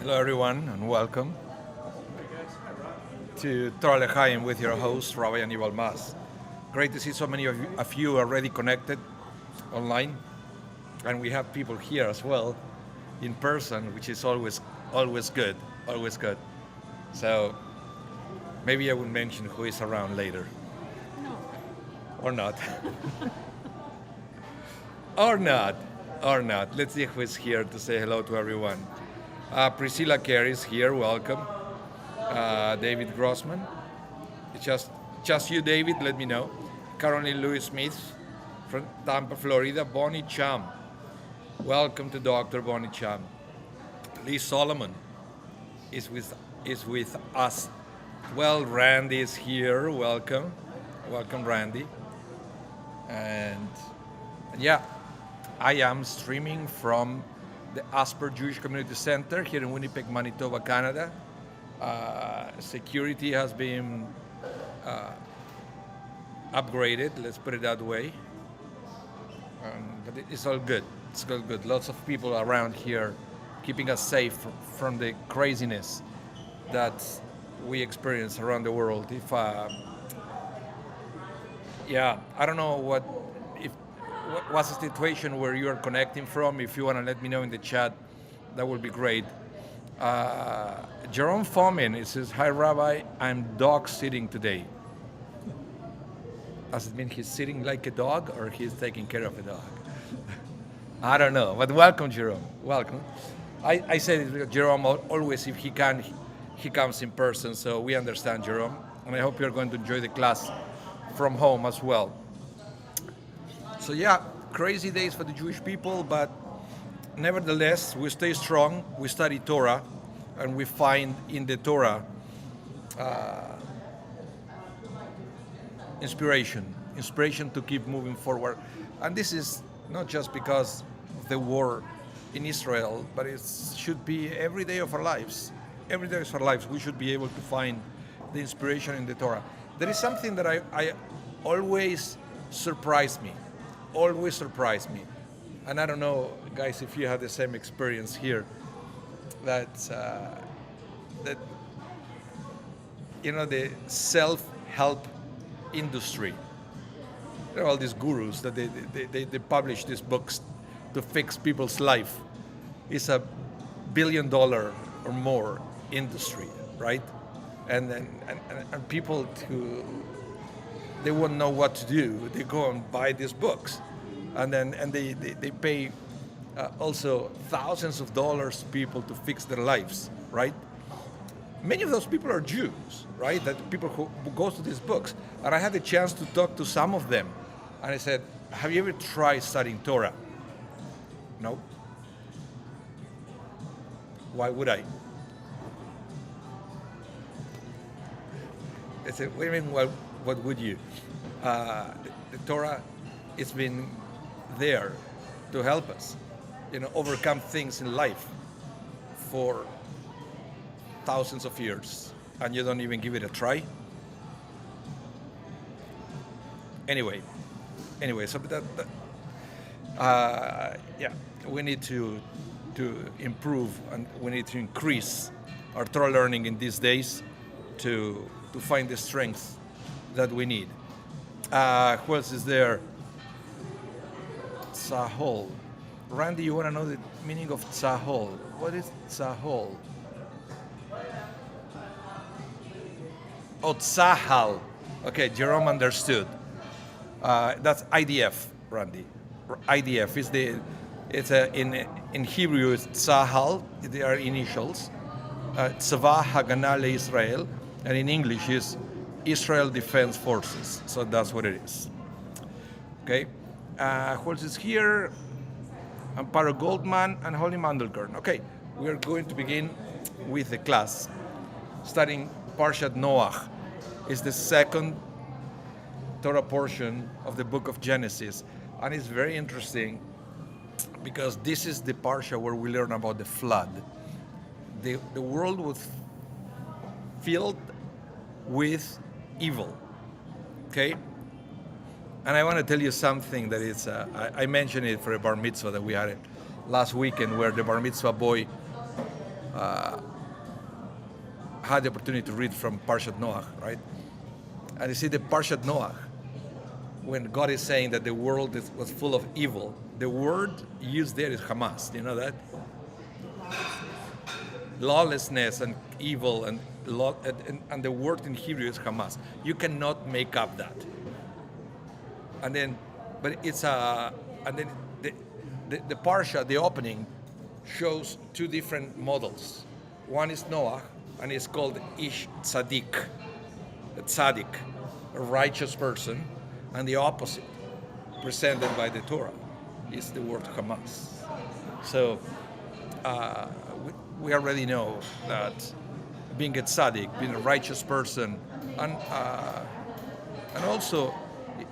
Hello, everyone, and welcome to Torah L'Chaim with your host, Rabbi Anibal Mas. Great to see so many of you already connected online, and we have people here as well in person, which is always good, always good. So maybe I will mention who is around later. No. Or not. or not. Or not. Let's see who is here to say hello to everyone. Priscilla Carey is here, welcome. David Grossman. It's just you, David, let me know. Caroline Louis Smith from Tampa, Florida. Bonnie Cham. Welcome to Dr. Bonnie Cham. Lee Solomon is with us. Well, Randy is here, welcome. Welcome, Randy. And yeah, I am streaming from the Asper Jewish Community Center here in Winnipeg, Manitoba, Canada. Security has been upgraded, let's put it that way. But it's all good. It's all good. Lots of people around here keeping us safe from the craziness that we experience around the world. If I don't know what's the situation where you are connecting from. If you want to let me know in the chat, that would be great. Jerome Fomin, it says, "Hi Rabbi, I'm dog sitting today." Does it mean he's sitting like a dog or he's taking care of a dog? I don't know, but welcome, Jerome. Welcome. I said Jerome always, if he can, he comes in person, so we understand, Jerome. And I hope you're going to enjoy the class from home as well. So yeah, crazy days for the Jewish people, but nevertheless, we stay strong, we study Torah, and we find in the Torah inspiration to keep moving forward. And this is not just because of the war in Israel, but it should be every day of our lives. Every day of our lives, we should be able to find the inspiration in the Torah. There is something that I always surprised me. And I don't know, guys, if you have the same experience here, that the self-help industry, there are all these gurus that they publish these books to fix people's life. It's $1 billion or more industry, right? And people they won't know what to do. They go and buy these books, and they pay also thousands of dollars to people to fix their lives, right? Many of those people are Jews, right? That people who go to these books. And I had the chance to talk to some of them, and I said, "Have you ever tried studying Torah?" No. Why would I? I said, "Wait a minute, what would you?" The Torah, it's been there to help us, overcome things in life for thousands of years, and you don't even give it a try. Anyway, so we need to improve, and we need to increase our Torah learning in these days to find the strength that we need. Who else is there? Tzahol. Randy, you want to know the meaning of tzahol? What is tzahol? Oh, tzahal. Okay, Jerome understood. That's IDF, Randy. IDF is in Hebrew it's tzahal. They are initials. Tzava Hagana LeIsrael, and in English is Israel Defense Forces. So that's what it is. Okay. Who else is here? Amparo Goldman and Holly Mandelkern. Okay, we are going to begin with the class, studying Parshat Noach. It's the second Torah portion of the book of Genesis, and it's very interesting because this is the parsha where we learn about the flood. The world was filled with evil. Okay. And I want to tell you something that is, I mentioned it for a bar mitzvah that we had last weekend, where the bar mitzvah boy had the opportunity to read from Parshat Noach, right? And you see the Parshat Noach, when God is saying that the world was full of evil, the word used there is Hamas. Do you know that? Lawlessness and evil and the word in Hebrew is Hamas. You cannot make up that. And then, but it's and then the parsha, the opening, shows two different models. One is Noah, and it's called Ish Tzaddik, a tzaddik, a righteous person, and the opposite, presented by the Torah, is the word Hamas. So we already know that being a tzaddik, being a righteous person, and also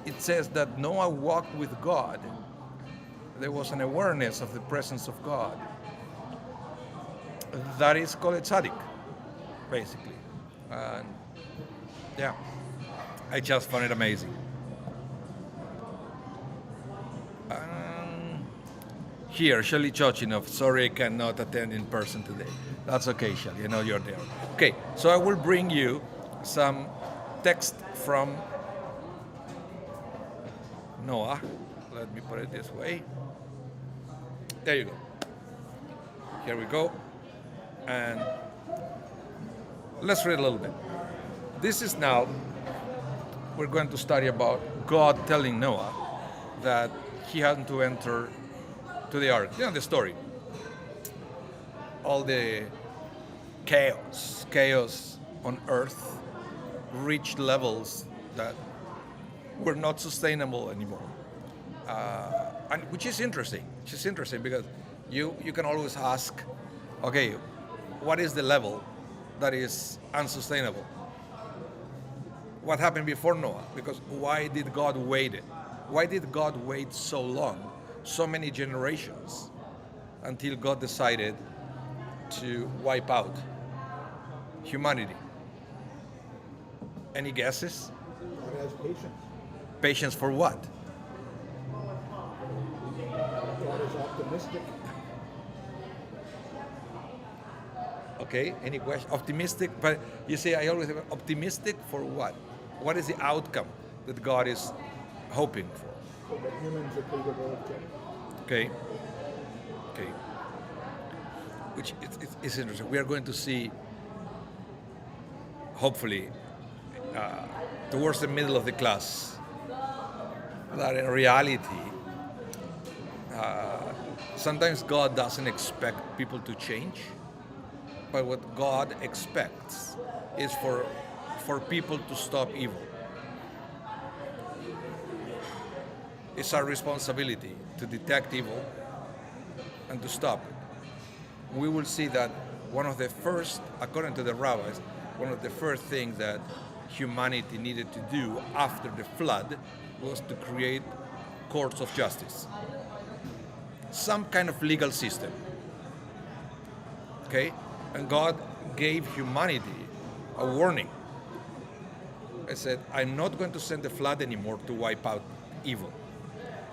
it says that Noah walked with God. There was an awareness of the presence of God. That is called a tzaddik, basically. And yeah, I just found it amazing. Here, Shelly Chochinov, sorry I cannot attend in person today. That's okay, Shelly, I know you're there. Okay, so I will bring you some text from Noah. Let me put it this way. There you go. Here we go. And let's read a little bit. This is now, we're going to study about God telling Noah that he had to enter to the ark. You know the story. All the chaos on earth reached levels that were not sustainable anymore. And which is interesting. Because you can always ask, okay, what is the level that is unsustainable? What happened before Noah? Because why did God wait it? Why did God wait so long, so many generations, until God decided to wipe out humanity? Any guesses? God has patience. Patience for what? God is optimistic. Okay, any question? Optimistic, but you say I always have optimistic for what? What is the outcome that God is hoping for? So that humans are capable of change. Okay. Which is interesting. We are going to see, hopefully, towards the middle of the class, that in reality, sometimes God doesn't expect people to change, but what God expects is for people to stop evil. It's our responsibility to detect evil and to stop it. We will see that one of the first, according to the rabbis, one of the first things that humanity needed to do after the flood was to create courts of justice. Some kind of legal system. Okay? And God gave humanity a warning. I said, I'm not going to send the flood anymore to wipe out evil.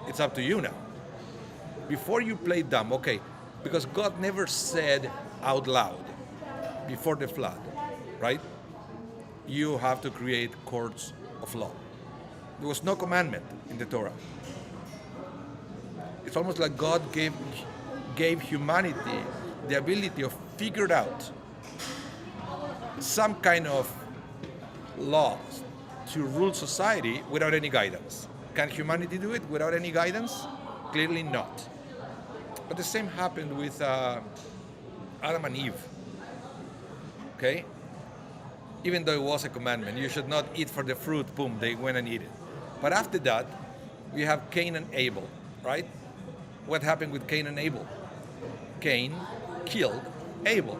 It's up to you now. Before you play dumb, okay, because God never said out loud before the flood, right? You have to create courts of law. There was no commandment in the Torah. It's almost like God gave humanity the ability of figure out some kind of laws to rule society without any guidance. Can humanity do it without any guidance? Clearly not. But the same happened with Adam and Eve. Okay? Even though it was a commandment, you should not eat for the fruit, boom, they went and eat it. But after that, we have Cain and Abel, right? What happened with Cain and Abel? Cain killed Abel.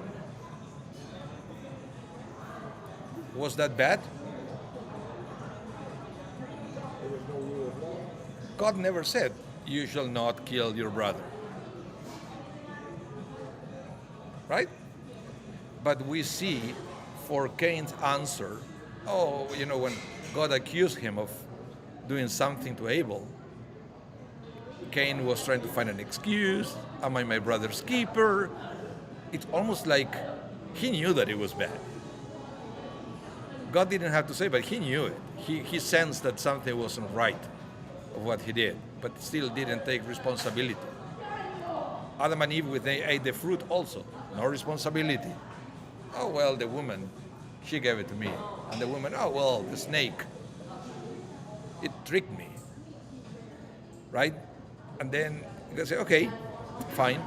Was that bad? There was no rule of law. God never said, you shall not kill your brother. Right? But we see for Cain's answer, when God accused him of doing something to Abel, Cain was trying to find an excuse. Am I my brother's keeper? it's almost like he knew that it was bad. God didn't have to say, but he knew it. He sensed that something wasn't right of what he did, but still didn't take responsibility. Adam and Eve, when they ate the fruit also, no responsibility. Oh, well, the woman, she gave it to me. And the woman, oh, well, the snake, it tricked me. Right? And then you can say, okay, fine.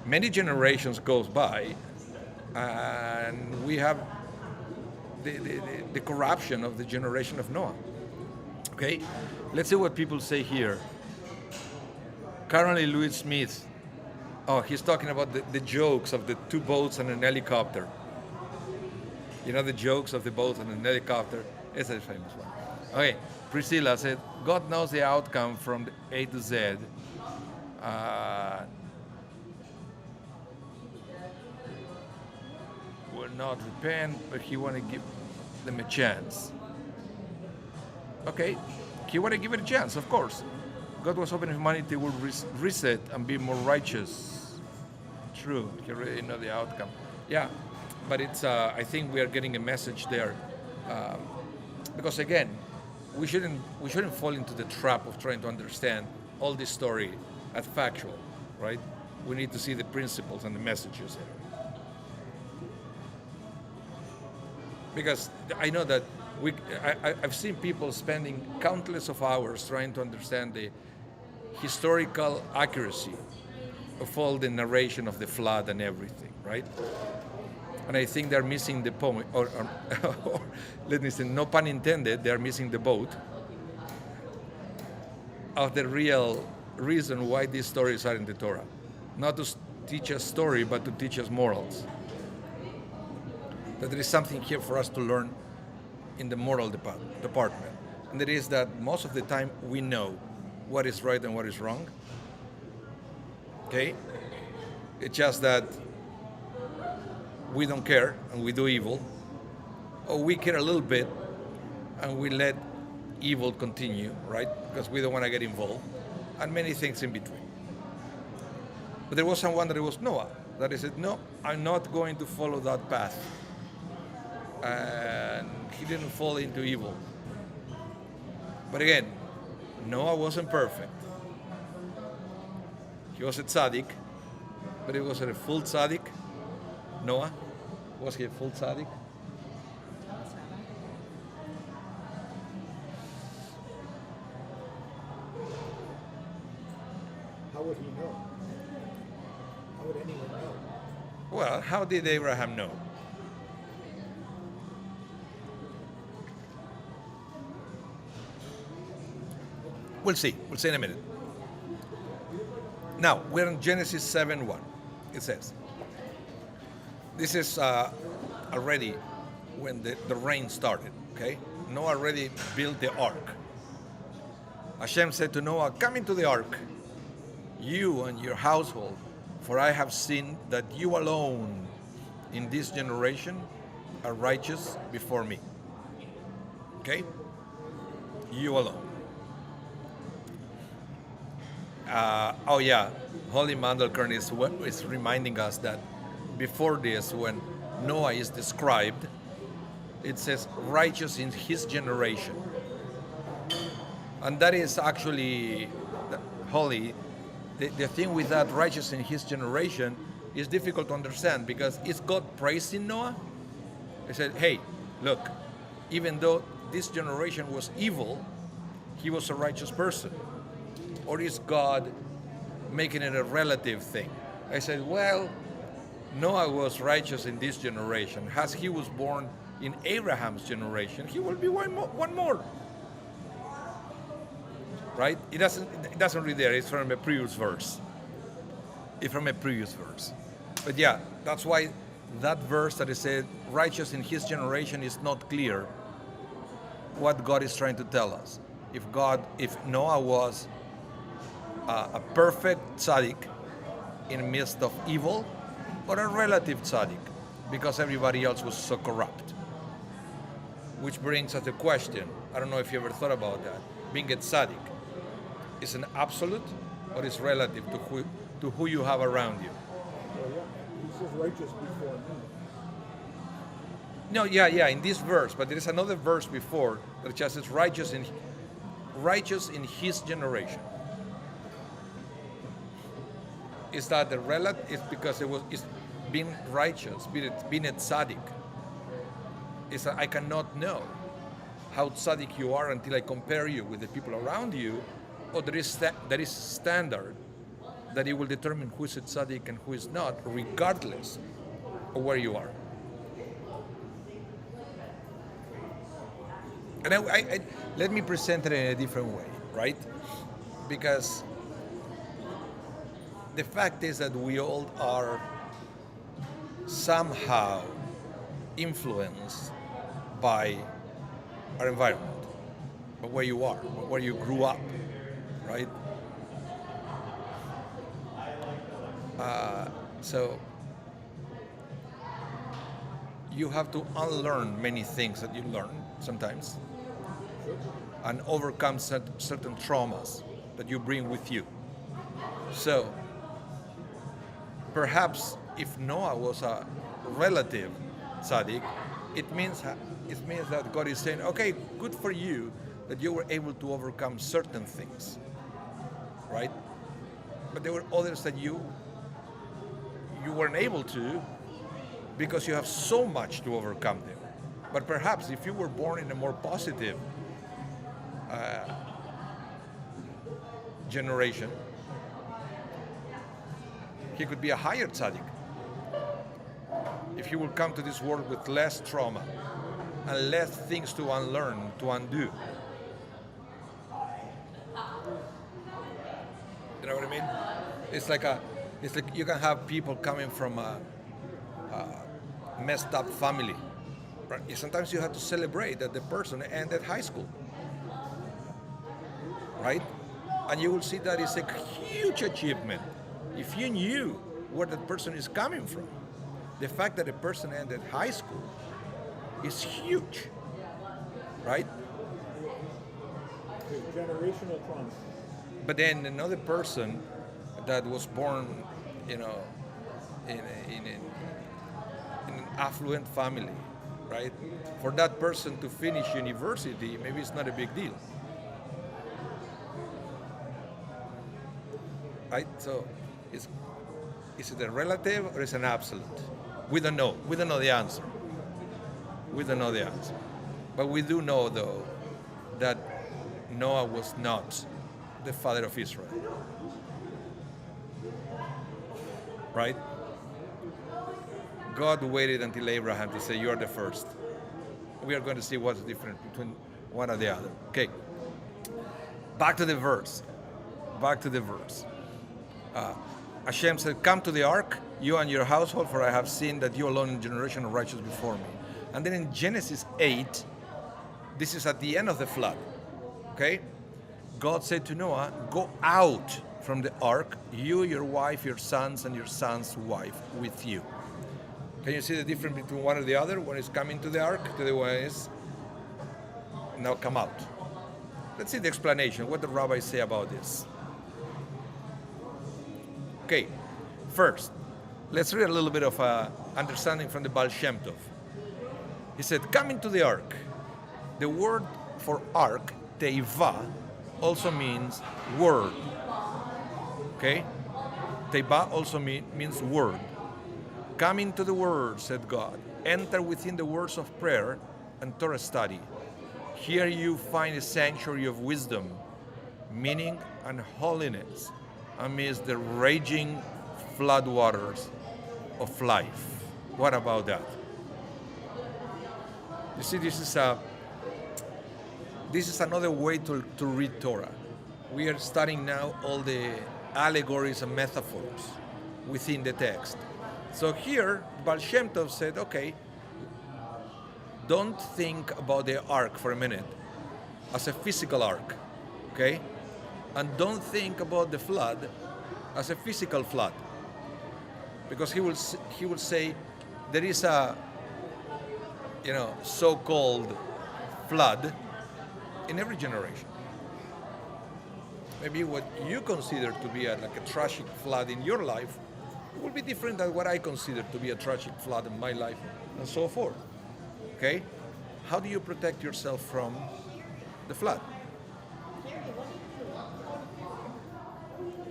Many generations goes by, and we have the corruption of the generation of Noah. Okay? Let's see what people say here. Currently, Louis Smith, oh, he's talking about the jokes of the two boats and an helicopter. You know the jokes of the boat and an helicopter? It's a famous one. Okay, Priscilla said, God knows the outcome from the A to Z. Will not repent, but he want to give them a chance. Okay, he want to give it a chance, of course. God was hoping humanity would reset and be more righteous. True, he already know the outcome. Yeah, but it's. I think we are getting a message there, because again, we shouldn't fall into the trap of trying to understand all this story as factual, right? We need to see the principles and the messages there. Because I know that I've seen people spending countless of hours trying to understand the historical accuracy of all the narration of the flood and everything, right? And I think they're missing the point, or let me say, no pun intended, they're missing the boat of the real reason why these stories are in the Torah. Not to teach us story, but to teach us morals. That there is something here for us to learn in the moral department. And that is that most of the time we know what is right and what is wrong. Okay? It's just that we don't care and we do evil. Or we care a little bit and we let evil continue, right? Because we don't want to get involved. And many things in between. But there was someone that it was Noah that he said, no, I'm not going to follow that path. And he didn't fall into evil. But again, Noah wasn't perfect. He was a tzaddik, but he wasn't a full tzaddik. Noah, was he a full tzaddik? How would he know? How would anyone know? Well, how did Abraham know? We'll see. We'll see in a minute. Now, we're in Genesis 7:1. It says, this is already when the rain started, okay? Noah already built the ark. Hashem said to Noah, come into the ark, you and your household, for I have seen that you alone in this generation are righteous before me. Okay? You alone. Oh yeah, Holy Mandelkern is reminding us that before this, when Noah is described, it says righteous in his generation. And that is actually, Holy, the thing with that righteous in his generation is difficult to understand because is God praising Noah? He said, hey, look, even though this generation was evil, he was a righteous person. Or is God making it a relative thing? I said, well, Noah was righteous in this generation. As he was born in Abraham's generation, he will be one more. Right? It doesn't read there. It's from a previous verse. But yeah, that's why that verse that is said, righteous in his generation, is not clear what God is trying to tell us. If Noah was a perfect tzaddik in the midst of evil, or a relative tzaddik because everybody else was so corrupt. Which brings us the question, I don't know if you ever thought about that, being a tzaddik is an absolute or is relative to who you have around you? says righteous before me. No, yeah, in this verse, but there is another verse before that just says righteous in his generation. Is that the relative? It's because it's being righteous, being a tzaddik. It's I cannot know how tzaddik you are until I compare you with the people around you, or there is standard that it will determine who is a tzaddik and who is not, regardless of where you are. And I let me present it in a different way, right? Because the fact is that we all are somehow influenced by our environment, by where you are, where you grew up, right? So you have to unlearn many things that you learn sometimes and overcome certain traumas that you bring with you. So perhaps if Noah was a relative tzaddik, it means that God is saying, okay, good for you that you were able to overcome certain things, right? But there were others that you weren't able to because you have so much to overcome them. But perhaps if you were born in a more positive generation, he could be a higher tzaddik. If he will come to this world with less trauma and less things to unlearn, to undo. You know what I mean? It's like you can have people coming from a messed up family. Right? Sometimes you have to celebrate that the person ended high school, right? And you will see that it's a huge achievement. If you knew where that person is coming from, the fact that a person ended high school is huge, right? Generational trauma. But then another person that was born, in an affluent family, right? For that person to finish university, maybe it's not a big deal, right? So, is it a relative or is it an absolute? We don't know. We don't know the answer. But we do know, though, that Noah was not the father of Israel. Right? God waited until Abraham to say, you are the first. We are going to see what's different between one and the other. Okay. Back to the verse. Hashem said, come to the ark, you and your household, for I have seen that you alone in generation are righteous before me. And then in Genesis 8, this is at the end of the flood. Okay? God said to Noah, go out from the ark, you, your wife, your sons, and your son's wife with you. Can you see the difference between one and the other? One is coming to the ark, the other one is now come out. Let's see the explanation. What the rabbis say about this. Okay, first, let's read a little bit of understanding from the Baal Shem Tov. He said, come into the ark. The word for ark, teiva, also means word. Okay? Teiva also means word. Come into the word, said God. Enter within the words of prayer and Torah study. Here you find a sanctuary of wisdom, meaning and holiness amidst the raging floodwaters of life. What about that? You see, this is another way to read Torah. We are studying now all the allegories and metaphors within the text. So here, Baal Shem Tov said, okay, don't think about the ark for a minute as a physical ark, okay? And don't think about the flood as a physical flood. Because he will say there is a, so-called flood in every generation. Maybe what you consider to be like a tragic flood in your life It will be different than what I consider to be a tragic flood in my life, and so forth. Okay? How do you protect yourself from the flood?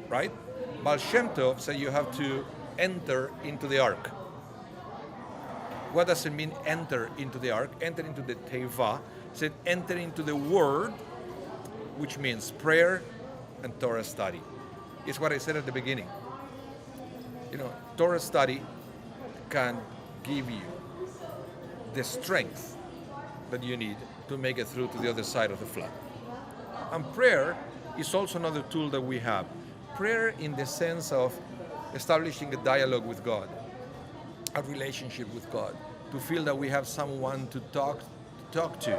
Right? Baal Shem Tov said you have to enter into the ark. What does it mean, enter into the ark? Enter into the Teva. Said enter into the word, which means prayer and Torah study. It's what I said at the beginning. You know, Torah study can give you the strength that you need to make it through to the other side of the flood. And prayer is also another tool that we have. Prayer in the sense of establishing a dialogue with God, a relationship with God, to feel that we have someone to talk to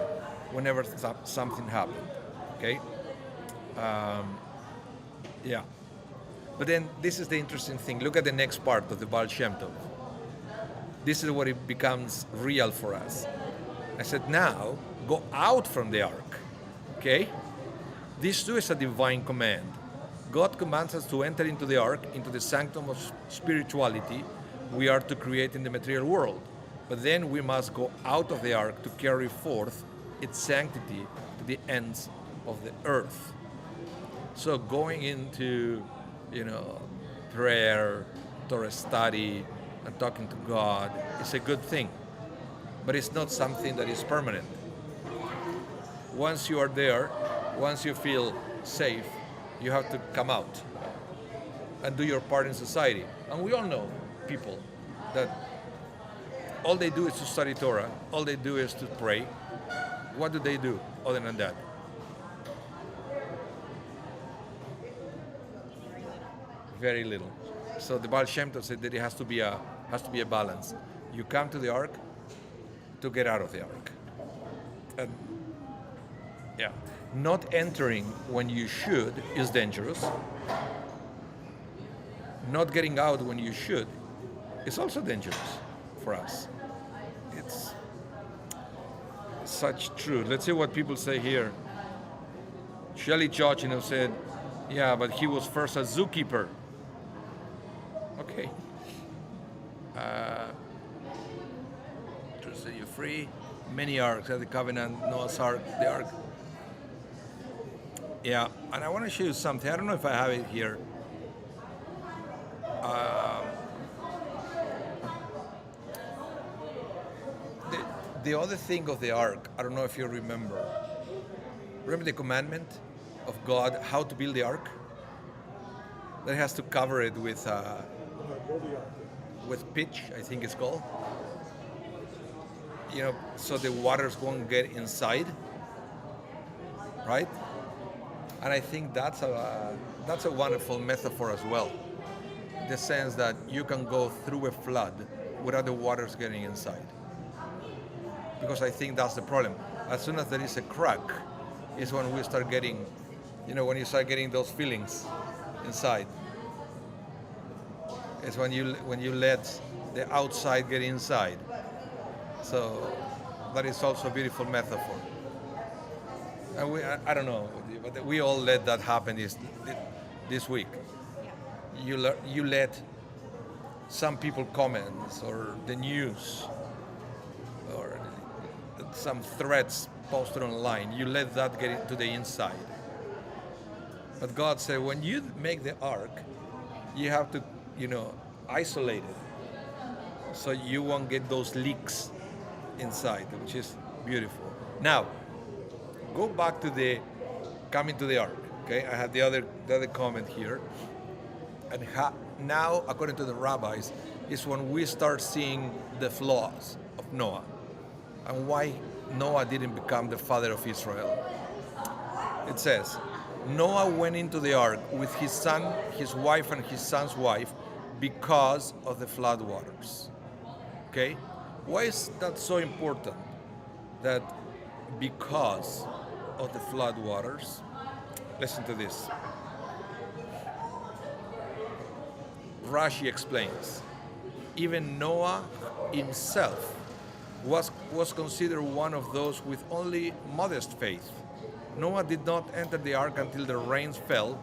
whenever something happens. Okay? Yeah. But then this is the interesting thing. Look at the next part of the Baal Shem Tov. This is where it becomes real for us. I said, now go out from the ark. Okay? This too is a divine command. God commands us to enter into the ark, into the sanctum of spirituality we are to create in the material world. But then we must go out of the ark to carry forth its sanctity to the ends of the earth. So going into, prayer, Torah study, and talking to God is a good thing. But it's not something that is permanent. Once you are there, once you feel safe, you have to come out and do your part in society. And we all know people that all they do is to study Torah, all they do is to pray. What do they do other than that? Very little. So the Baal Shem Tov said that it has to be a balance. You come to the ark to get out of the ark. And yeah, not entering when you should is dangerous. Not getting out when you should is also dangerous for us. It's such truth. Let's see what people say here. Shelley Church, said, yeah, but he was first a zookeeper. Okay. To set you free. Many arks, the covenant, Noah's ark, the ark. Yeah, and I want to show you something. I don't know if I have it here. The other thing of the ark, I don't know if you remember. Remember the commandment of God how to build the ark? That has to cover it with pitch, I think it's called. So the waters won't get inside, right? And I think that's a wonderful metaphor as well. The sense that you can go through a flood without the waters getting inside. Because I think that's the problem. As soon as there is a crack, is when we start getting, when you start getting those feelings inside. It's when you let the outside get inside. So that is also a beautiful metaphor. And I don't know, but we all let that happen this week. You let some people comments or the news or some threats posted online. You let that get into the inside. But God said, when you make the ark, you have to, isolate it, so you won't get those leaks inside, which is beautiful. Now, go back to the coming to the ark. Okay, I have the other comment here, and now, according to the rabbis, is when we start seeing the flaws of Noah and why Noah didn't become the father of Israel. It says, Noah went into the ark with his son, his wife, and his son's wife because of the flood waters. Okay? Why is that so important? That because of the flood waters? Listen to this. Rashi explains, even Noah himself was considered one of those with only modest faith. Noah did not enter the ark until the rains fell,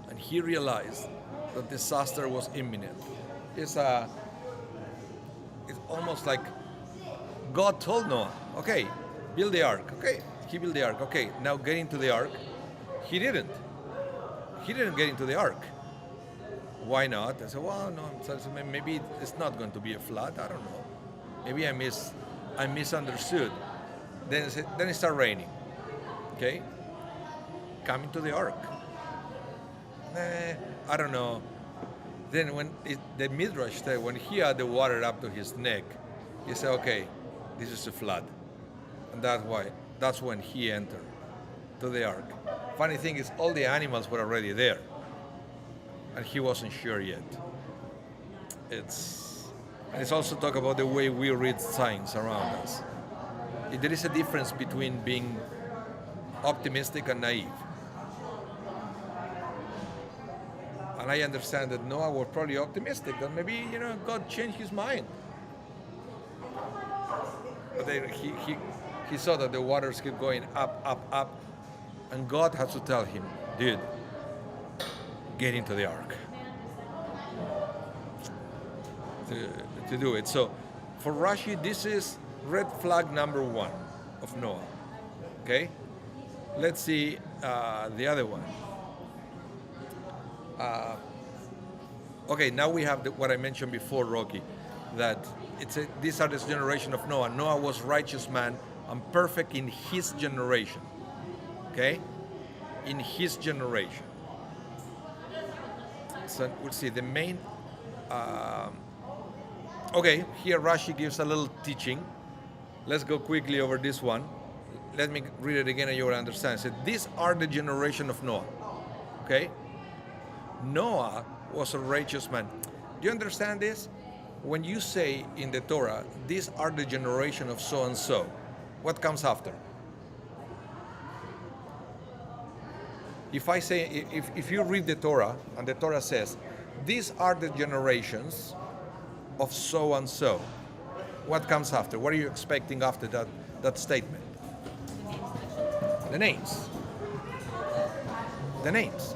and he realized that disaster was imminent. It's almost like God told Noah, okay, build the ark. Okay, he built the ark. Okay, now get into the ark. He didn't. He didn't get into the ark. Why not? I said, well, no, so maybe it's not going to be a flood. I don't know. Maybe I misunderstood. Then it started raining. Okay, come into the ark. I don't know. Then the Midrash said when he had the water up to his neck, he said, okay, this is a flood. And that's when he entered to the ark. Funny thing is all the animals were already there. And he wasn't sure yet. It's also talk about the way we read signs around us. There is a difference between being optimistic and naive. And I understand that Noah was probably optimistic, that maybe, God changed his mind. But then he saw that the waters keep going up, up, up. And God has to tell him, dude, get into the ark to do it. So for Rashi, this is red flag number 1 of Noah. Okay? Let's see the other one. Okay, now we have what I mentioned before, Rocky, that these are this generation of Noah. Noah was righteous man and perfect in his generation. Okay? In his generation. So we'll see the main. Okay, here Rashi gives a little teaching. Let's go quickly over this one. Let me read it again and you will understand. It said, these are the generation of Noah. Okay? Noah was a righteous man. Do you understand this? When you say in the Torah, these are the generation of so and so, what comes after? If I say, if you read the Torah and the Torah says, these are the generations of so and so, what comes after? What are you expecting after that statement? The names. The names.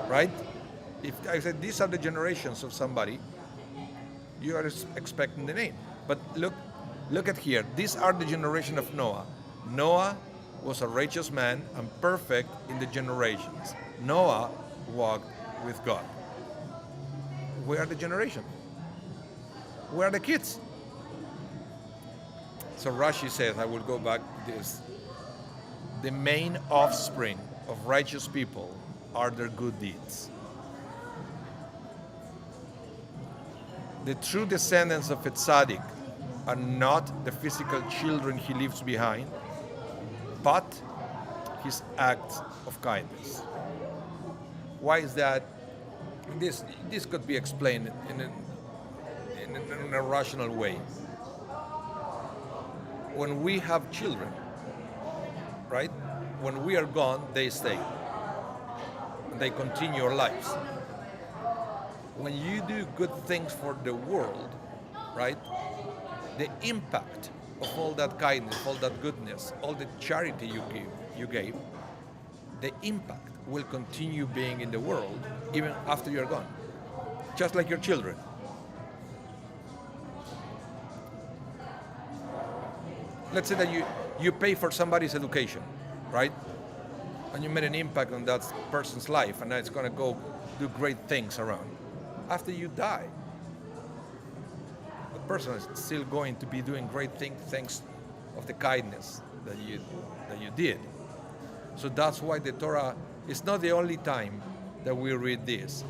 Right? If I said these are the generations of somebody, you are expecting the name. But look at here. These are the generation of Noah. Noah was a righteous man and perfect in the generations. Noah walked with God. We are the generation. We are the kids. So Rashi says, I will go back to this. The main offspring of righteous people are their good deeds. The true descendants of a tzaddik are not the physical children he leaves behind, but his acts of kindness. Why is that? This could be explained in a rational way. When we have children, right? When we are gone, they stay. And they continue our lives. When you do good things for the world, right? The impact of all that kindness, all that goodness, all the charity you gave, the impact will continue being in the world even after you're gone. Just like your children. Let's say that you pay for somebody's education, right? And you made an impact on that person's life, and now it's going to go do great things around. After you die, the person is still going to be doing great things thanks of the kindness that you did. So that's why the Torah is not the only time that we read this.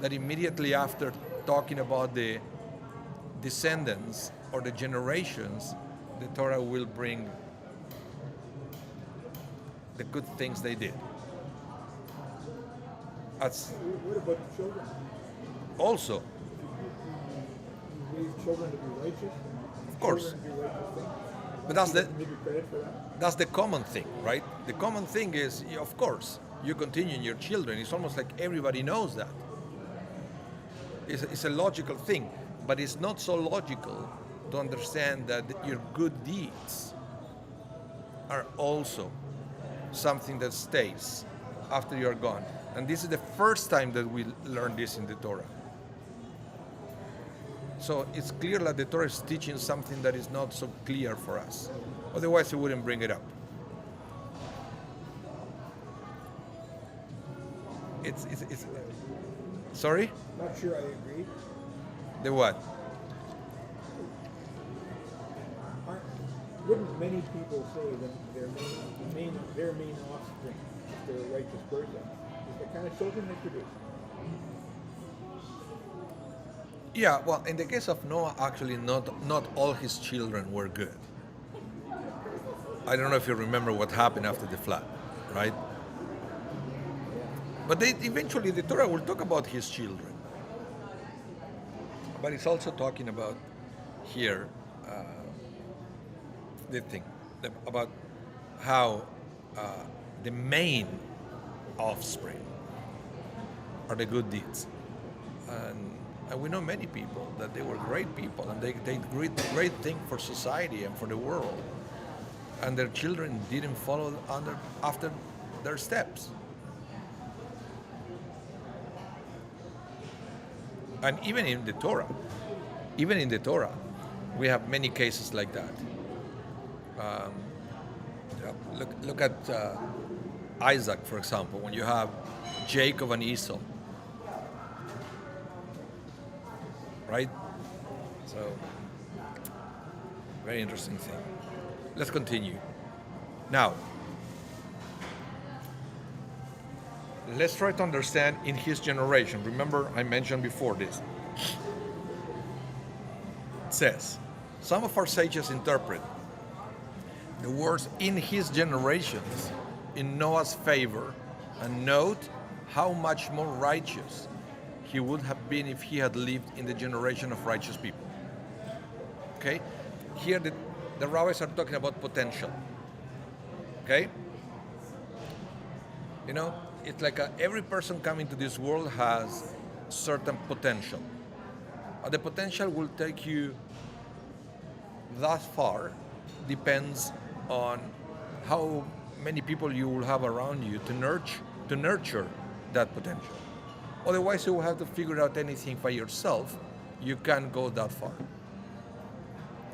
That immediately after talking about the descendants or the generations, the Torah will bring the good things they did. What about the children? Also, You raise children to be righteous. of course, Children to do righteous things. but that's Give credit for that. the common thing, right? The common thing is, of course, you continue in your children. It's almost like everybody knows that. It's a logical thing, but it's not so logical to understand that your good deeds are also something that stays after you are gone. And this is the first time that we learn this in the Torah. So it's clear that the Torah is teaching something that is not so clear for us. Otherwise, it wouldn't bring it up. It's sorry? Not sure I agree. The what? Wouldn't many people say that their main offspring, if they're a righteous person, is the kind of children they produce? Yeah, well, in the case of Noah, actually not all his children were good. I don't know if you remember what happened after the flood, right? But eventually the Torah will talk about his children. But it's also talking about here the thing about how the main offspring are the good deeds. And we know many people that they were great people and they did great thing for society and for the world. And their children didn't follow after their steps. And even in the Torah, we have many cases like that. Look at Isaac, for example, when you have Jacob and Esau, right? So, very interesting thing. Let's continue. Now, let's try to understand in his generation. Remember, I mentioned before this. It says, some of our sages interpret the words in his generations in Noah's favor and note how much more righteous he would have been if he had lived in the generation of righteous people. Okay? Here the rabbis are talking about potential. Okay? You know, it's like every person coming to this world has certain potential. The potential will take you that far, depends on how many people you will have around you to nurture that potential. Otherwise, you will have to figure out anything by yourself. You can't go that far.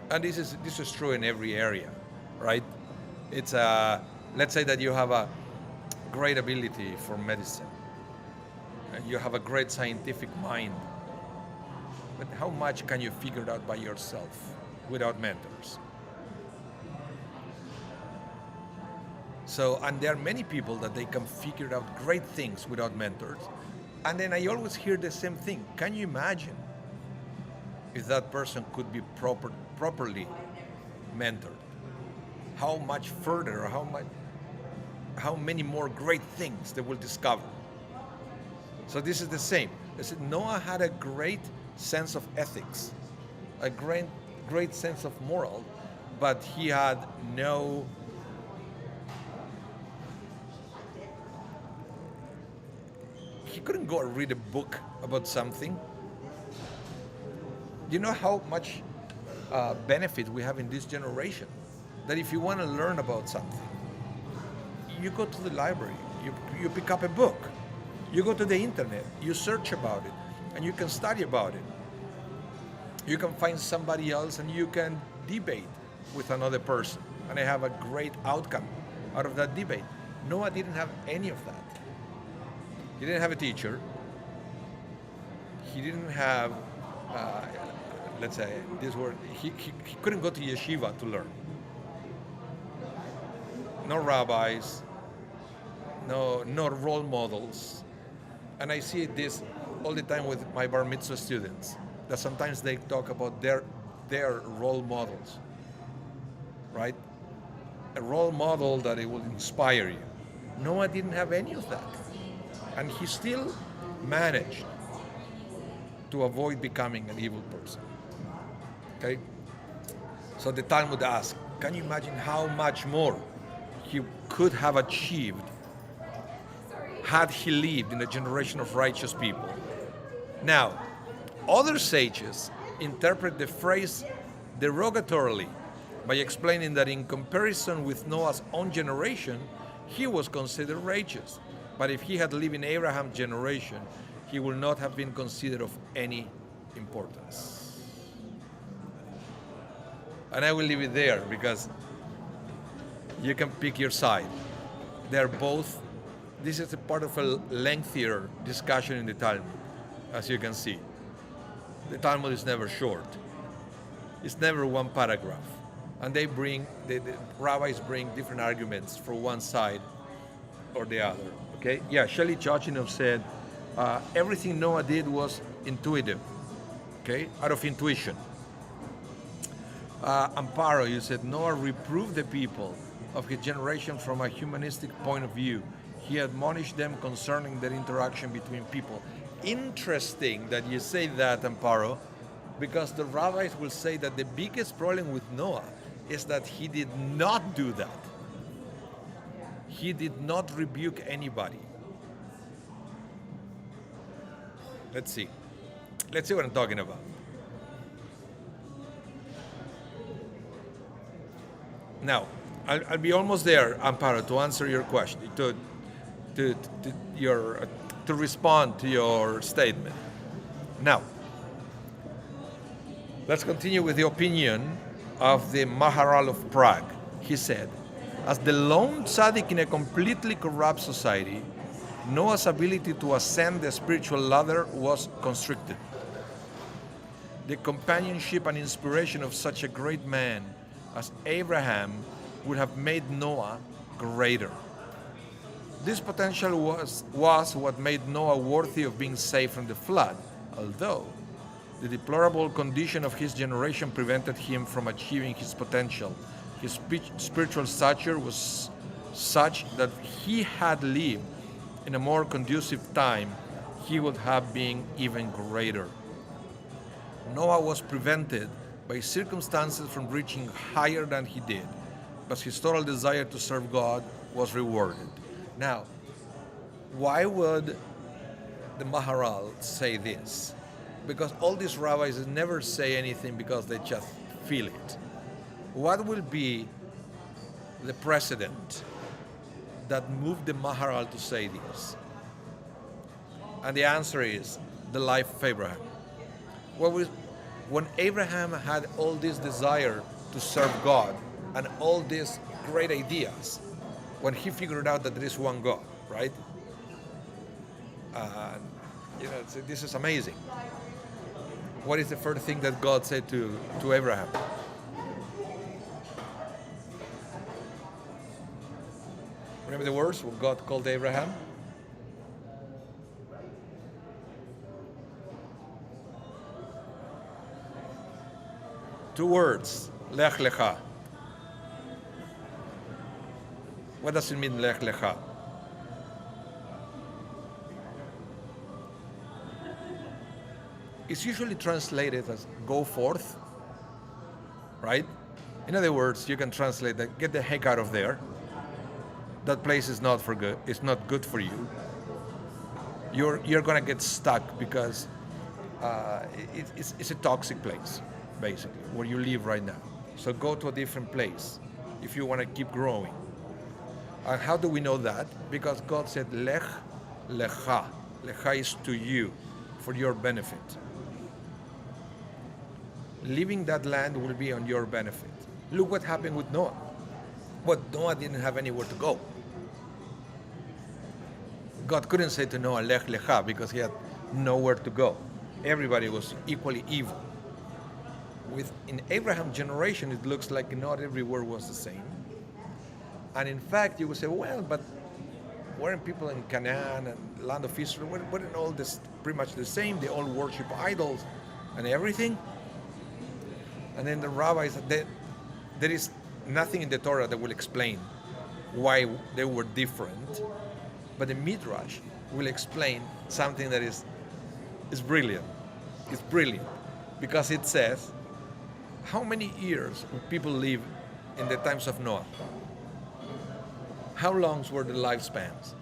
And this is true in every area, right? It's let's say that you have a great ability for medicine. You have a great scientific mind. But how much can you figure it out by yourself without mentors? So, and there are many people that they can figure out great things without mentors. And then I always hear the same thing. Can you imagine if that person could be properly mentored? How much further, or how many more great things they will discover? So this is the same. Noah had a great sense of ethics, a great sense of moral, but he had he couldn't go and read a book about something. You know how much benefit we have in this generation? That if you want to learn about something, you go to the library, you pick up a book, you go to the internet, you search about it, and you can study about it. You can find somebody else and you can debate with another person and have a great outcome out of that debate. Noah didn't have any of that. He didn't have a teacher. He didn't have, let's say, this word, he couldn't go to yeshiva to learn. No rabbis, no role models. And I see this all the time with my bar mitzvah students, that sometimes they talk about their role models, right? A role model that it will inspire you. Noah didn't have any of that. And he still managed to avoid becoming an evil person. Okay? So the Talmud asks, can you imagine how much more he could have achieved had he lived in a generation of righteous people? Now, other sages interpret the phrase derogatorily by explaining that in comparison with Noah's own generation, he was considered righteous. But if he had lived in Abraham's generation, he would not have been considered of any importance. And I will leave it there because you can pick your side. They're both, this is a part of a lengthier discussion in the Talmud, as you can see. The Talmud is never short. It's never one paragraph. And they bring, the rabbis bring different arguments for one side or the other. Okay? Yeah, Shelley Chochinov said, everything Noah did was intuitive. Okay? Out of intuition. Amparo, you said, Noah reproved the people of his generation from a humanistic point of view. He admonished them concerning their interaction between people. Interesting that you say that, Amparo, because the rabbis will say that the biggest problem with Noah is that he did not do that. He did not rebuke anybody. Let's see. Let's see what I'm talking about. Now, I'll be almost there, Amparo, to answer your question, to respond to your statement. Now, let's continue with the opinion of the Maharal of Prague. He said, as the lone tzaddik in a completely corrupt society, Noah's ability to ascend the spiritual ladder was constricted. The companionship and inspiration of such a great man as Abraham would have made Noah greater. This potential was what made Noah worthy of being saved from the flood, although the deplorable condition of his generation prevented him from achieving his potential. His spiritual stature was such that he had lived in a more conducive time, he would have been even greater. Noah was prevented by circumstances from reaching higher than he did, but his total desire to serve God was rewarded. Now, why would the Maharal say this? Because all these rabbis never say anything because they just feel it. What will be the precedent that moved the Maharal to say this? And the answer is the life of Abraham. When Abraham had all this desire to serve God and all these great ideas, when he figured out that there is one God, right? This is amazing. What is the first thing that God said to Abraham? Remember the words when God called Abraham? Two words, Lech Lecha. What does it mean, Lech Lecha? It's usually translated as go forth, right? In other words, you can translate that, get the heck out of there. That place is not for good. It's not good for you. You're gonna get stuck because it's a toxic place, basically, where you live right now. So go to a different place if you want to keep growing. And how do we know that? Because God said, Lech Lecha. Lecha is to you, for your benefit. Leaving that land will be on your benefit. Look what happened with Noah. But Noah didn't have anywhere to go. God couldn't say to Noah, Lech Lecha, because he had nowhere to go. Everybody was equally evil. In Abraham's generation, it looks like not everywhere was the same. And in fact, you would say, well, but weren't people in Canaan and land of Israel, weren't all this pretty much the same? They all worship idols and everything. And then the rabbis, there is nothing in the Torah that will explain why they were different. But the Midrash will explain something that is brilliant. It's brilliant because it says, how many years would people live in the times of Noah? How long were the lifespans?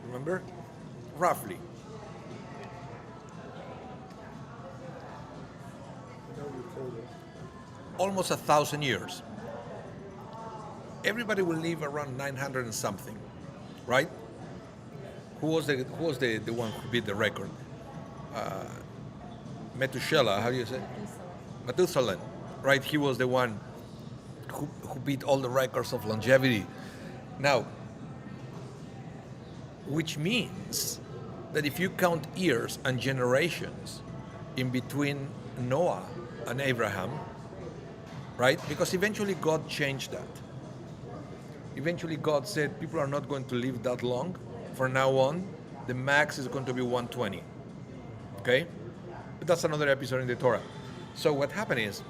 Remember? Roughly. Almost 1,000 years. everybody will live around 900 and something, right? Who was the one who beat the record? Methuselah, how do you say? Methuselah, right? He was the one who beat all the records of longevity. Now, which means that if you count years and generations in between Noah and Abraham, right? Because eventually God changed that. Eventually God said people are not going to live that long. From now on, the max is going to be 120. Okay? But that's another episode in the Torah. So what happened is,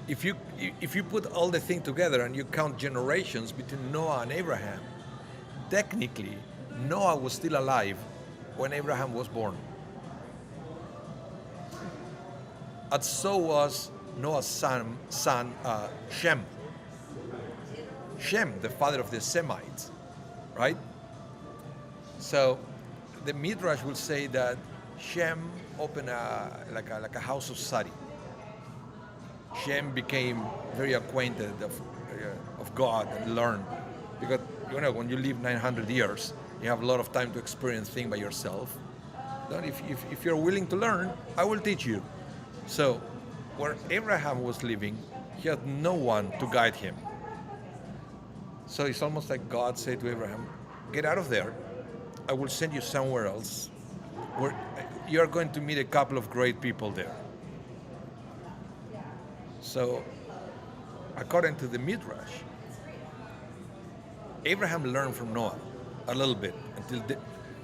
if you put all the thing together and you count generations between Noah and Abraham, technically Noah was still alive when Abraham was born. And so was Noah's son Shem. Shem, the father of the Semites, right? So the Midrash will say that Shem opened like a house of study. Shem became very acquainted of God and learned. Because, when you live 900 years, you have a lot of time to experience things by yourself. Then if you're willing to learn, I will teach you. So, where Abraham was living, he had no one to guide him. So it's almost like God said to Abraham, get out of there. I will send you somewhere else where you're going to meet a couple of great people there. So, according to the Midrash, Abraham learned from Noah a little bit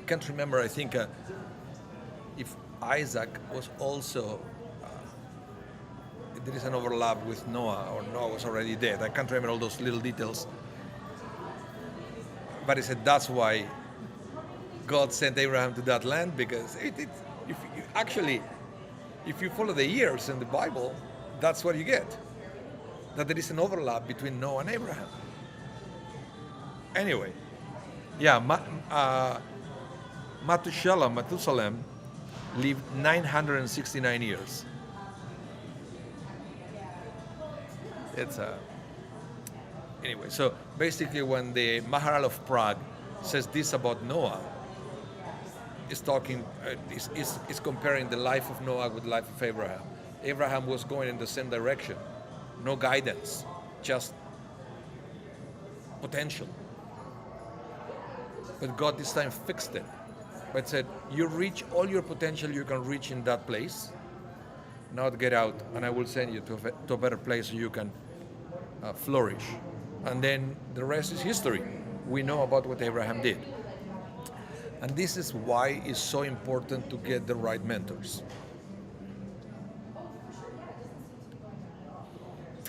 can't remember, I think if Isaac was also there is an overlap with Noah, or Noah was already dead. I can't remember all those little details. But he said that's why God sent Abraham to that land, because if you follow the years in the Bible, that's what you get. That there is an overlap between Noah and Abraham. Anyway, yeah, Methuselah lived 969 years. Anyway, so basically when the Maharal of Prague says this about Noah, is comparing the life of Noah with the life of Abraham. Abraham was going in the same direction, no guidance, just potential. But God this time fixed it. But said, you reach all your potential you can reach in that place. Now get out, and I will send you to a better place so you can flourish. And then the rest is history. We know about what Abraham did. And this is why it's so important to get the right mentors.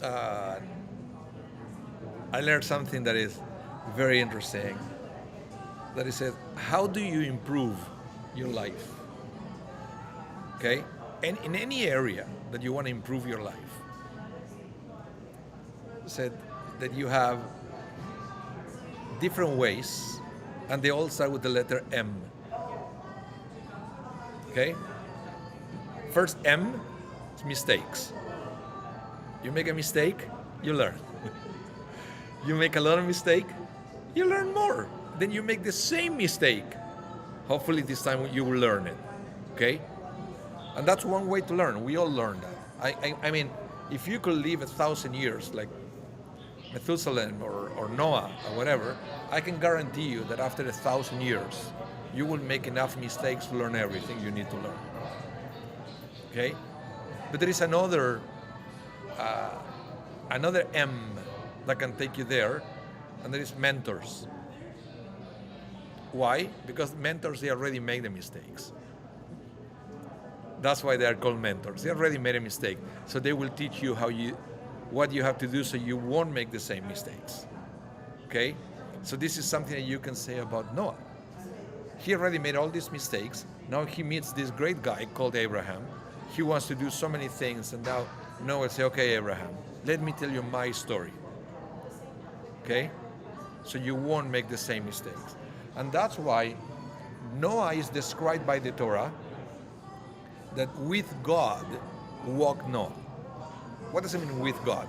I learned something that is very interesting. That is said, how do you improve your life? Okay? And in any area that you want to improve your life, said that you have different ways, and they all start with the letter M. Okay? First M is mistakes. You make a mistake, you learn. You make a lot of mistake, you learn more. Then you make the same mistake. Hopefully this time you will learn it. Okay? And that's one way to learn. We all learn that. I mean, if you could live 1,000 years like Methuselah or Noah or whatever, I can guarantee you that after 1,000 years, you will make enough mistakes to learn everything you need to learn. Okay? But there is another M that can take you there, and there is mentors. Why? Because mentors, they already make the mistakes. That's why they are called mentors. They already made a mistake. So they will teach you what you have to do so you won't make the same mistakes. Okay? So this is something that you can say about Noah. He already made all these mistakes. Now he meets this great guy called Abraham. He wants to do so many things, and now Noah will say, okay, Abraham, let me tell you my story. Okay? So you won't make the same mistakes. And that's why Noah is described by the Torah that with God walked Noah. What does it mean with God?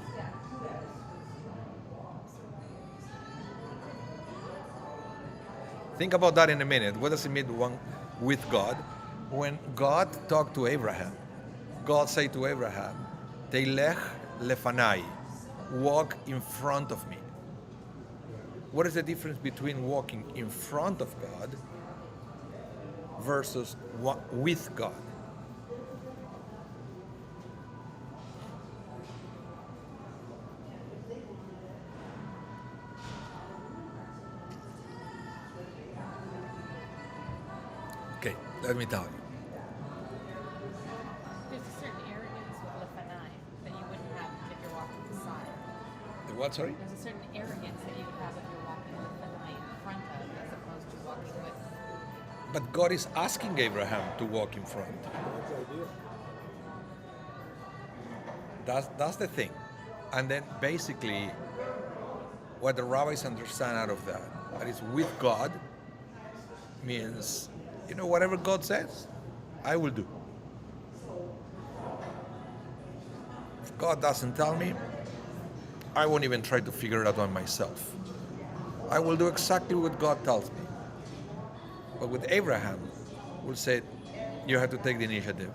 Think about that in a minute. What does it mean one with God? When God talked to Abraham, God said to Abraham, Teilech lefanai, walk in front of me. What is the difference between walking in front of God versus with God? Okay, let me tell you. There's a certain arrogance with Lefanai that you wouldn't have if you're walking beside. The what, sorry? There's a certain arrogance that you would have if you're walking Lefanai in front of as opposed to walking with. But God is asking Abraham to walk in front. God's idea. That's the thing. And then basically, what the rabbis understand out of that is with God means, whatever God says, I will do. If God doesn't tell me, I won't even try to figure it out on myself. I will do exactly what God tells me. But with Abraham, we'll say, you have to take the initiative.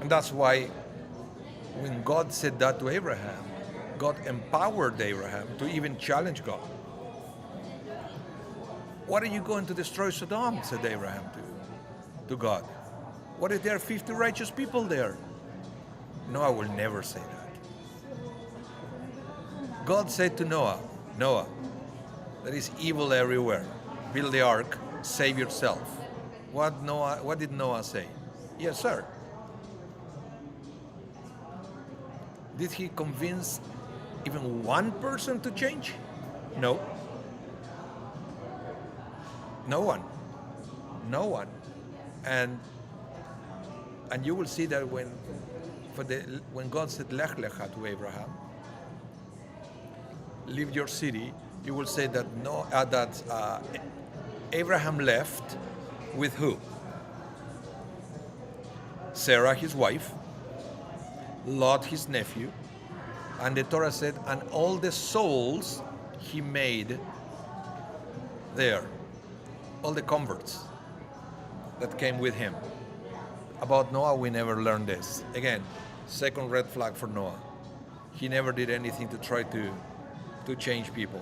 And that's why when God said that to Abraham, God empowered Abraham to even challenge God. What are you going to destroy Sodom? Said Abraham to God. What if there are 50 righteous people there? No, I will never say that. God said to Noah, there is evil everywhere. Build the ark, save yourself. What did Noah say? Yes, sir. Did he convince even one person to change? No. No one. And you will see that when God said Lech Lecha to Abraham, leave your city, you will say that Abraham left with who? Sarah, his wife, Lot, his nephew, and the Torah said, and all the souls he made there, all the converts that came with him. About Noah, we never learned this. Again, second red flag for Noah. He never did anything to try to change people.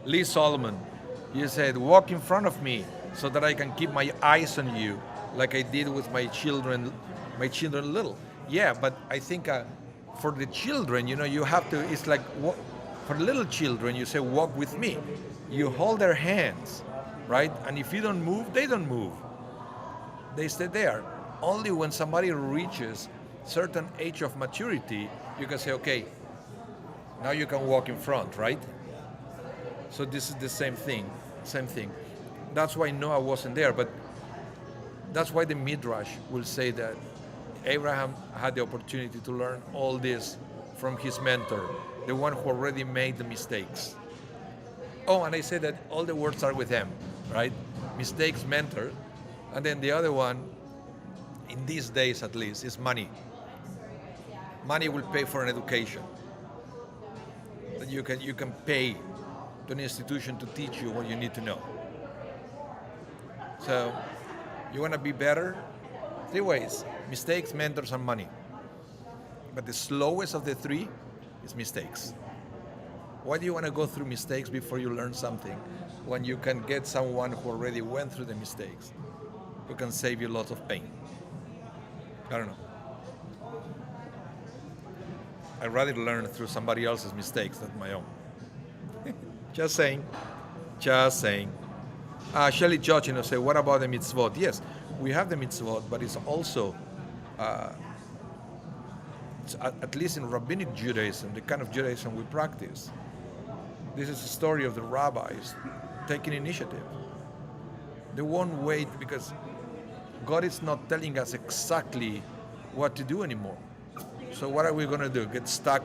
Lee Solomon, he said, walk in front of me so that I can keep my eyes on you like I did with my children little. Yeah, but I think for the children, you have to, it's like, for little children, you say, walk with me. You hold their hands, right? And if you don't move, they don't move. They stay there. Only when somebody reaches certain age of maturity, you can say, okay, now you can walk in front, right? So this is the same thing. That's why Noah wasn't there, but that's why the Midrash will say that Abraham had the opportunity to learn all this from his mentor, the one who already made the mistakes. Oh, and I said that all the words are with him, right? Mistakes, mentor, and then the other one, in these days at least, is money. Money will pay for an education. That you can pay to an institution to teach you what you need to know. So, you want to be better? 3 ways: mistakes, mentors, and money. But the slowest of the 3 is mistakes. Why do you want to go through mistakes before you learn something when you can get someone who already went through the mistakes, who can save you lots of pain? I don't know. I'd rather learn through somebody else's mistakes than my own. Just saying. Shelley Judge, say, what about the mitzvot? Yes, we have the mitzvot, but it's also, at least in rabbinic Judaism, the kind of Judaism we practice, this is the story of the rabbis taking initiative. They won't wait because God is not telling us exactly what to do anymore. So what are we going to do? Get stuck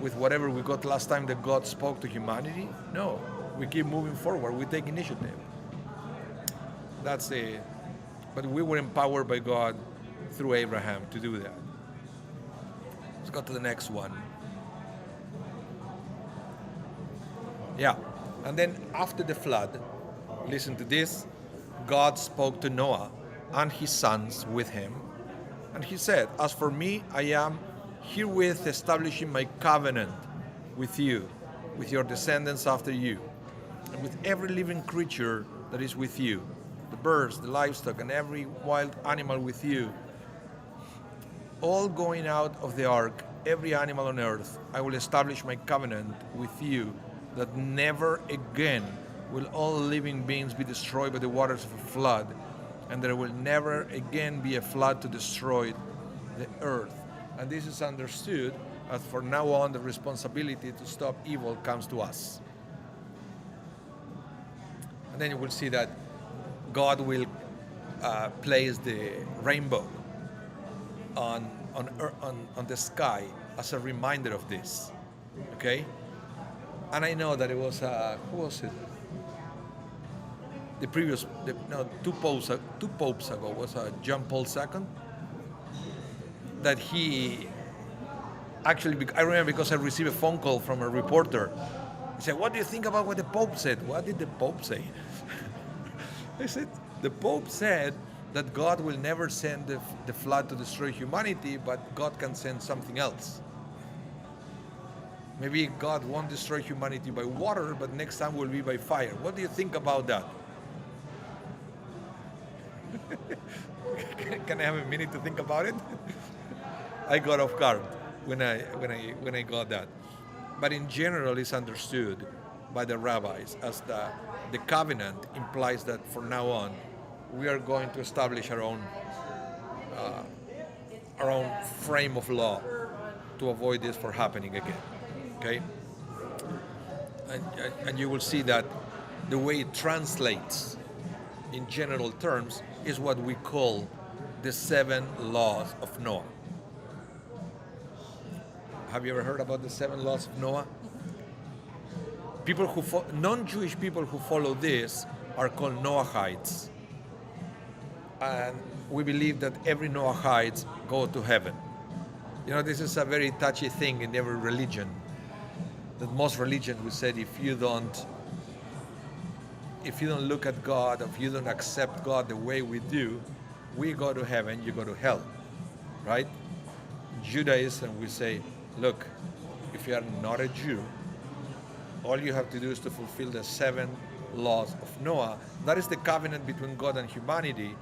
with whatever we got last time that God spoke to humanity? No, we keep moving forward. We take initiative. But we were empowered by God through Abraham to do that. Let's go to the next one. Yeah, and then after the flood, listen to this, God spoke to Noah and his sons with him, and he said, as for me, I am herewith establishing my covenant with you, with your descendants after you, and with every living creature that is with you, the birds, the livestock, and every wild animal with you, all going out of the ark, every animal on earth. I will establish my covenant with you, that never again will all living beings be destroyed by the waters of a flood, and there will never again be a flood to destroy the earth. And this is understood as for now on the responsibility to stop evil comes to us. And then you will see that God will place the rainbow on the sky as a reminder of this. Okay? And I know that it was, who was it? Two popes ago was John Paul II. That he actually, I remember because I received a phone call from a reporter. He said, "What do you think about what the Pope said?" What did the Pope say? I said, the Pope said that God will never send the flood to destroy humanity, but God can send something else. Maybe God won't destroy humanity by water, but next time will be by fire. What do you think about that? Can I have a minute to think about it? I got off guard when I got that. But in general, it's understood by the rabbis as the covenant implies that from now on, we are going to establish our own frame of law to avoid this from happening again. Okay, and you will see that the way it translates in general terms is what we call the 7 laws of Noah. Have you ever heard about the 7 laws of Noah? People who non-Jewish people who follow this are called Noachites, and we believe that every Noahite go to heaven. You know, this is a very touchy thing in every religion. That most religions will say if you don't look at God, if you don't accept God the way we do, we go to heaven, you go to hell, right? Judaism, we say, look, if you are not a Jew, all you have to do is to fulfill the 7 laws of Noah. That is the covenant between God and humanity,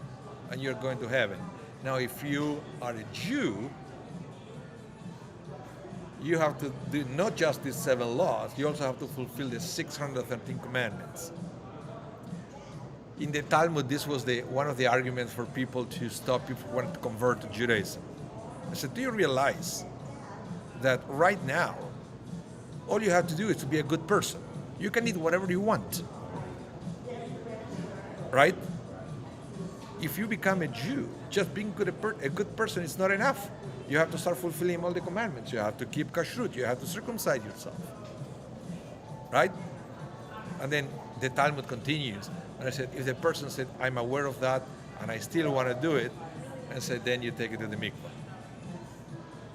and you're going to heaven. Now, if you are a Jew, you have to do not just these 7 laws, you also have to fulfill the 613 commandments. In the Talmud, this was one of the arguments for people to stop people who wanted to convert to Judaism. I said, do you realize that right now, all you have to do is to be a good person. You can eat whatever you want, right? If you become a Jew, just being a good person is not enough. You have to start fulfilling all the commandments. You have to keep kashrut. You have to circumcise yourself, right? And then the Talmud continues. And I said, if the person said, I'm aware of that, and I still want to do it, and said, then you take it to the mikvah.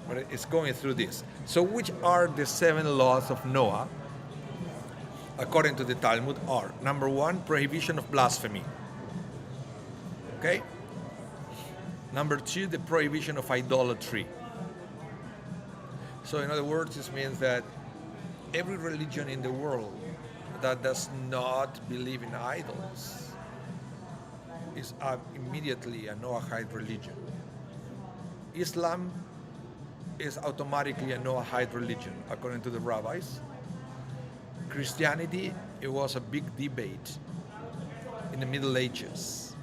But it's going through this. So which are the 7 laws of Noah, according to the Talmud, are, number 1, prohibition of blasphemy. Okay? Number 2, the prohibition of idolatry. So in other words, this means that every religion in the world that does not believe in idols is immediately a Noahide religion. Islam is automatically a Noahide religion, according to the rabbis. Christianity, it was a big debate in the Middle Ages.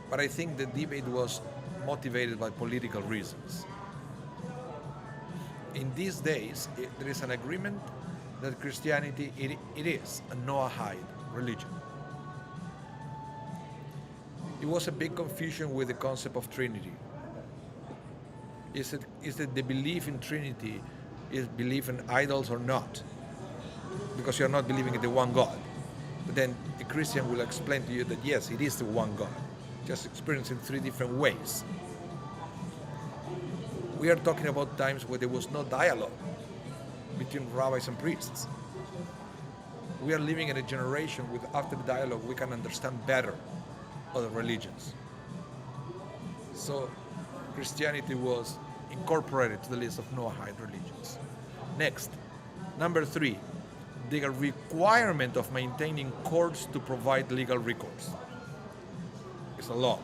But I think the debate was motivated by political reasons. In these days, there is an agreement that Christianity, it is a Noahide religion. It was a big confusion with the concept of Trinity. Is it the belief in Trinity is belief in idols or not? Because you're not believing in the one God. But then a Christian will explain to you that yes, it is the one God, just experienced in 3 different ways. We are talking about times where there was no dialogue between rabbis and priests. We are living in a generation with, after the dialogue, we can understand better other religions. So Christianity was incorporated to the list of Noahide religions. Next, number 3, the requirement of maintaining courts to provide legal recourse. It's a law.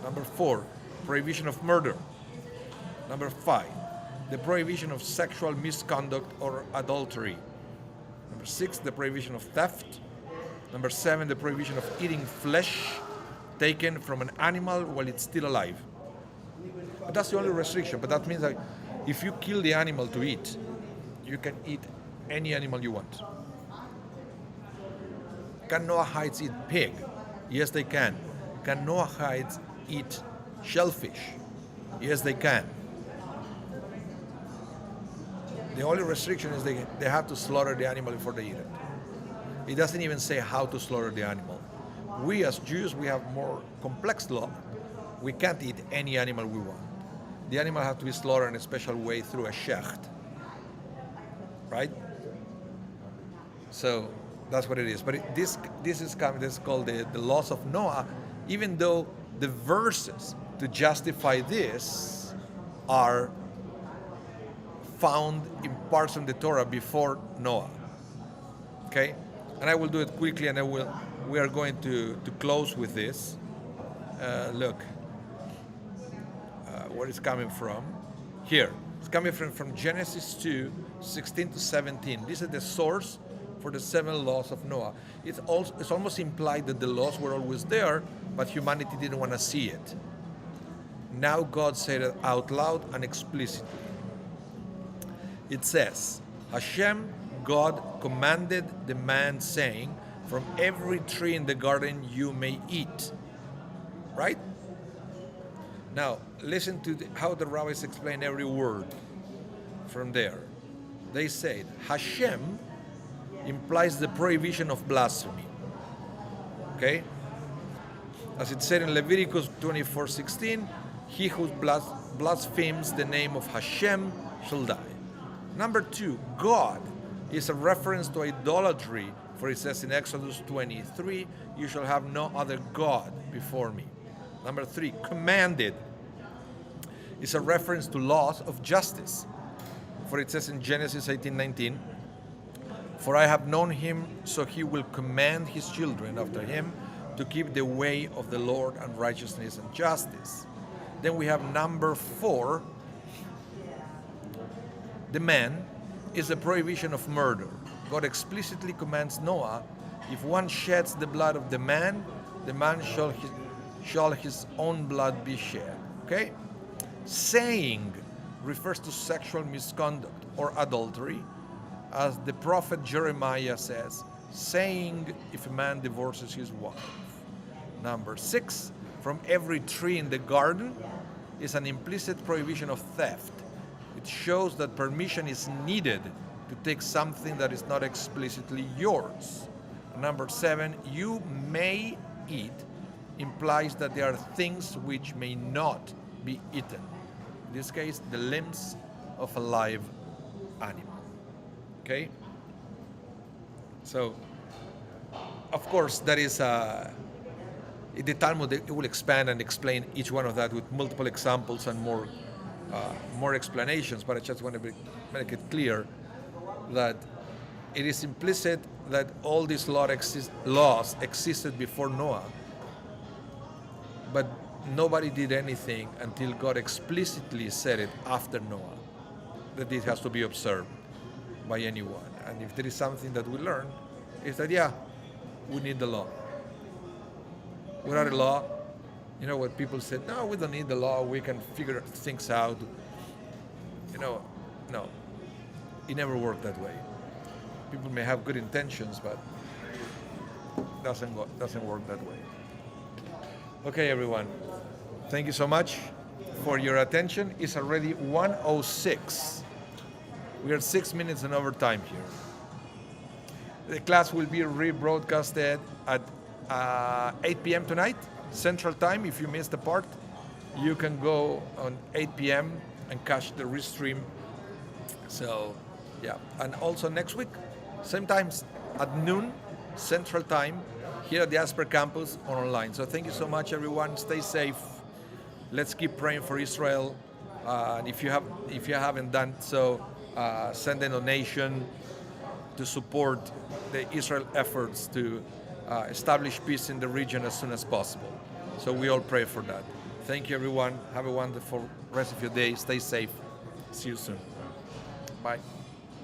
Number 4, prohibition of murder. Number 5, the prohibition of sexual misconduct or adultery. Number 6, the prohibition of theft. Number 7, the prohibition of eating flesh taken from an animal while it's still alive. But that's the only restriction. But that means that if you kill the animal to eat, you can eat any animal you want. Can Noahides eat pig? Yes, they can. Can Noahides eat shellfish? Yes, they can. The only restriction is they have to slaughter the animal before they eat it. It doesn't even say how to slaughter the animal. We as Jews, we have more complex law. We can't eat any animal we want. The animal has to be slaughtered in a special way through a shecht. Right? So that's what it is. But this is called the laws of Noah, even though the verses to justify this are found in parts of the Torah before Noah. Okay? And I will do it quickly, and we are going to close with this. Look, where it's coming from. Here. It's coming from Genesis 2, 16 to 17. This is the source for the 7 laws of Noah. It's almost implied that the laws were always there, but humanity didn't want to see it. Now God said it out loud and explicitly. It says, Hashem, God, commanded the man, saying, from every tree in the garden you may eat. Right? Now, listen to how the rabbis explain every word from there. They say, Hashem implies the prohibition of blasphemy. Okay? As it said in Leviticus 24:16, he who blasphemes the name of Hashem shall die. Number 2, God is a reference to idolatry, for it says in Exodus 23, you shall have no other God before me. Number 3, commanded is a reference to laws of justice, for it says in Genesis 18:19, for I have known him, so he will command his children after him to keep the way of the Lord and righteousness and justice. Then we have number 4, the man is a prohibition of murder. God explicitly commands Noah, if one sheds the blood of the man shall his own blood be shed. Okay? Saying refers to sexual misconduct or adultery, as the prophet Jeremiah says, saying if a man divorces his wife. Number 6, from every tree in the garden is an implicit prohibition of theft. It shows that permission is needed to take something that is not explicitly yours. Number 7, you may eat implies that there are things which may not be eaten. In this case, the limbs of a live animal. Okay? So, of course, that is in the Talmud, it will expand and explain each one of that with multiple examples and more explanations, but I just want to make it clear that it is implicit that all these laws existed before Noah, but nobody did anything until God explicitly said it after Noah, that it has to be observed by anyone. And if there is something that we learn, is that, yeah, we need the law. Without a law, you know what people said, no, we don't need the law, we can figure things out. You know, no, it never worked that way. People may have good intentions, but doesn't work that way. Okay, everyone, thank you so much for your attention. It's already 1:06. We are 6 minutes in overtime here. The class will be rebroadcasted at 8 p.m. tonight, Central Time. If you missed the part, you can go on 8 p.m. and catch the restream. So, yeah. And also next week, same times at noon Central Time, here at the Asper campus or online. So thank you so much, everyone. Stay safe. Let's keep praying for Israel. And if you haven't done so, send a donation to support the Israel efforts to establish peace in the region as soon as possible. So we all pray for that. Thank you, everyone. Have a wonderful rest of your day. Stay safe. See you soon. Bye.